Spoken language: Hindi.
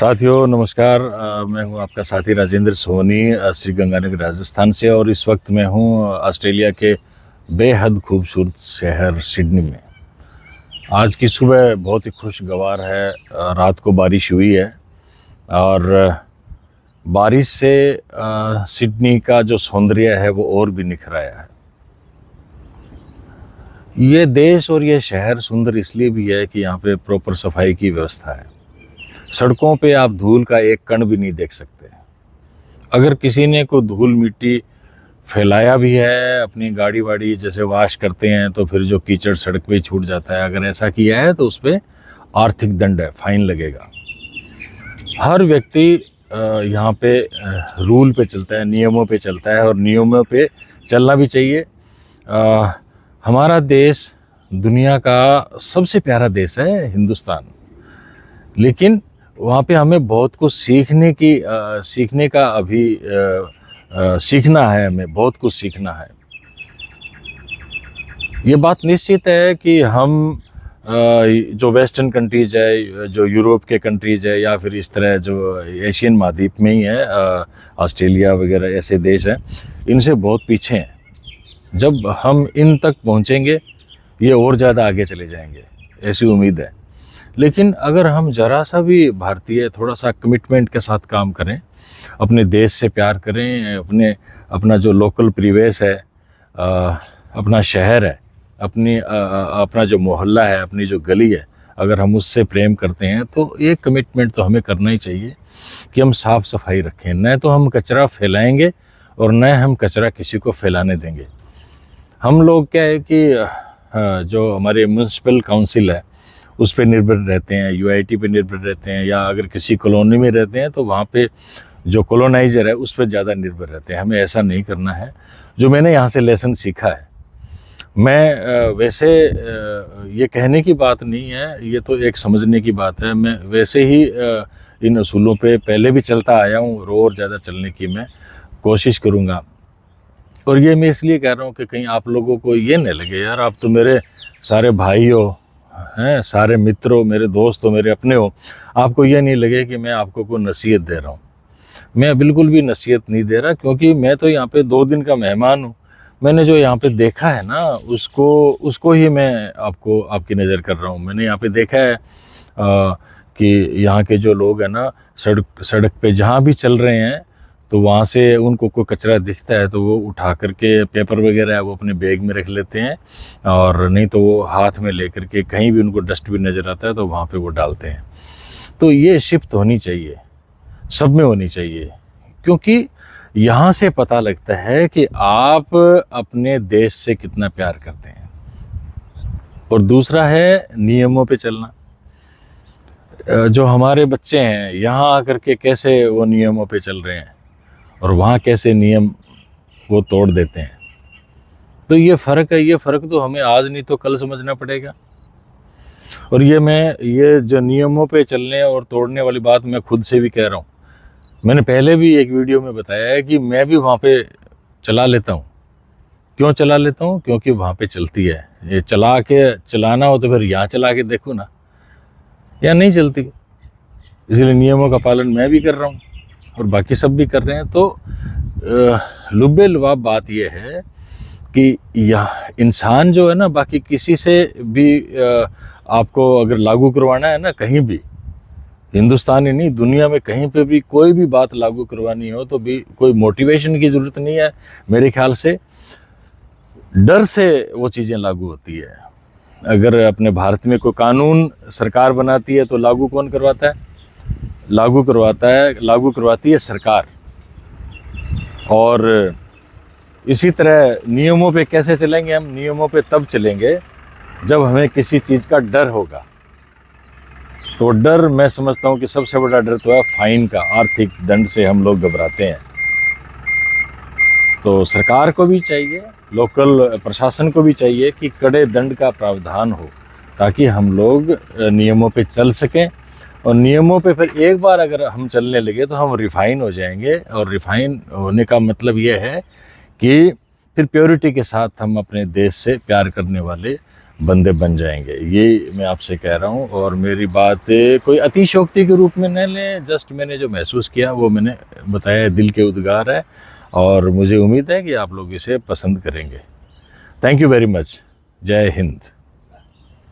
साथियों नमस्कार। मैं हूं आपका साथी राजेंद्र सोनी, श्री गंगानगर राजस्थान से। और इस वक्त मैं हूं ऑस्ट्रेलिया के बेहद खूबसूरत शहर सिडनी में। आज की सुबह बहुत ही खुशगवार है। रात को बारिश हुई है और बारिश से सिडनी का जो सौंदर्य है वो और भी निखर आया है। ये देश और ये शहर सुंदर इसलिए भी है कि यहाँ पे प्रॉपर सफाई की व्यवस्था है। सड़कों पे आप धूल का एक कण भी नहीं देख सकते। अगर किसी ने कोई धूल मिट्टी फैलाया भी है, अपनी गाड़ी वाड़ी जैसे वॉश करते हैं तो फिर जो कीचड़ सड़क पे ही छूट जाता है, अगर ऐसा किया है तो उस पर आर्थिक दंड है, फाइन लगेगा। हर व्यक्ति यहाँ पे रूल पे चलता है, नियमों पे चलता है और नियमों पे चलना भी चाहिए। हमारा देश दुनिया का सबसे प्यारा देश है हिंदुस्तान, लेकिन वहाँ पे हमें बहुत कुछ सीखने का अभी सीखना है। हमें बहुत कुछ सीखना है। ये बात निश्चित है कि हम जो वेस्टर्न कंट्रीज है, जो यूरोप के कंट्रीज है, या फिर इस तरह जो एशियन महाद्वीप में ही है, ऑस्ट्रेलिया वगैरह ऐसे देश हैं, इनसे बहुत पीछे हैं। जब हम इन तक पहुँचेंगे ये और ज़्यादा आगे चले जाएंगे, ऐसी उम्मीद है। लेकिन अगर हम ज़रा सा भी भारतीय थोड़ा सा कमिटमेंट के साथ काम करें, अपने देश से प्यार करें, अपना जो लोकल परिवेश है, अपना शहर है, अपना जो मोहल्ला है, अपनी जो गली है, अगर हम उससे प्रेम करते हैं तो एक कमिटमेंट तो हमें करना ही चाहिए कि हम साफ़ सफाई रखें। न तो हम कचरा फैलाएंगे और न हम कचरा किसी को फैलाने देंगे। हम लोग क्या है कि जो हमारे म्यूनसिपल काउंसिल है उस पर निर्भर रहते हैं, यूआईटी पे निर्भर रहते हैं, या अगर किसी कॉलोनी में रहते हैं तो वहाँ पे जो कॉलोनाइजर है उस पर ज़्यादा निर्भर रहते हैं। हमें ऐसा नहीं करना है। जो मैंने यहाँ से लेसन सीखा है, मैं वैसे ये कहने की बात नहीं है, ये तो एक समझने की बात है। मैं वैसे ही इन असूलों पे पहले भी चलता आया हूँ और ज़्यादा चलने की मैं कोशिश करूँगा। और ये मैं इसलिए कह रहा हूँ कि कहीं आप लोगों को ये नहीं लगे यार आप तो मेरे सारे भाई हो, हैं, सारे मित्रों, मेरे दोस्त हो, मेरे अपने हो, आपको ये नहीं लगे कि मैं आपको कोई नसीहत दे रहा हूँ। मैं बिल्कुल भी नसीहत नहीं दे रहा, क्योंकि मैं तो यहाँ पे 2 दिन का मेहमान हूँ। मैंने जो यहाँ पे देखा है ना उसको ही मैं आपकी नज़र कर रहा हूँ। मैंने यहाँ पे देखा है कि यहाँ के जो लोग हैं ना, सड़क पे जहाँ भी चल रहे हैं तो वहाँ से उनको कोई कचरा दिखता है तो वो उठा करके, पेपर वगैरह है वो अपने बैग में रख लेते हैं, और नहीं तो वो हाथ में लेकर के कहीं भी उनको डस्टबिन नज़र आता है तो वहाँ पे वो डालते हैं। तो ये शिफ्ट होनी चाहिए, सब में होनी चाहिए, क्योंकि यहाँ से पता लगता है कि आप अपने देश से कितना प्यार करते हैं। और दूसरा है नियमों पे चलना। जो हमारे बच्चे हैं यहाँ आकर के कैसे वो नियमों पे चल रहे हैं और वहाँ कैसे नियम वो तोड़ देते हैं। तो ये फ़र्क है। ये फ़र्क तो हमें आज नहीं तो कल समझना पड़ेगा। और ये जो नियमों पे चलने और तोड़ने वाली बात मैं खुद से भी कह रहा हूँ। मैंने पहले भी एक वीडियो में बताया है कि मैं भी वहाँ पे चला लेता हूँ। क्यों चला लेता हूँ? क्योंकि वहाँ पे चलती है। ये चलाना हो तो फिर यहाँ चला के देखो ना, या नहीं चलती। इसलिए नियमों का पालन मैं भी कर रहा हूँ और बाकी सब भी कर रहे हैं। तो लुब्बे लुबाब बात यह है कि यह इंसान जो है ना, बाकी किसी से भी आपको अगर लागू करवाना है ना, कहीं भी, हिंदुस्तान ही नहीं दुनिया में कहीं पे भी कोई भी बात लागू करवानी हो तो भी कोई मोटिवेशन की ज़रूरत नहीं है। मेरे ख्याल से डर से वो चीज़ें लागू होती है। अगर अपने भारत में कोई कानून सरकार बनाती है तो लागू कौन करवाता है? लागू करवाती है सरकार। और इसी तरह नियमों पे कैसे चलेंगे हम? नियमों पे तब चलेंगे जब हमें किसी चीज़ का डर होगा। तो डर, मैं समझता हूँ कि सबसे बड़ा डर तो है फाइन का, आर्थिक दंड से हम लोग घबराते हैं। तो सरकार को भी चाहिए, लोकल प्रशासन को भी चाहिए कि कड़े दंड का प्रावधान हो, ताकि हम लोग नियमों पे चल सकें। और नियमों पे फिर एक बार अगर हम चलने लगे तो हम रिफाइन हो जाएंगे। और रिफाइन होने का मतलब ये है कि फिर प्योरिटी के साथ हम अपने देश से प्यार करने वाले बंदे बन जाएंगे, ये मैं आपसे कह रहा हूँ। और मेरी बात कोई अतिशयोक्ति के रूप में न लें, जस्ट मैंने जो महसूस किया वो मैंने बताया, दिल के उद्गार है, और मुझे उम्मीद है कि आप लोग इसे पसंद करेंगे। Thank you very much. जय हिंद।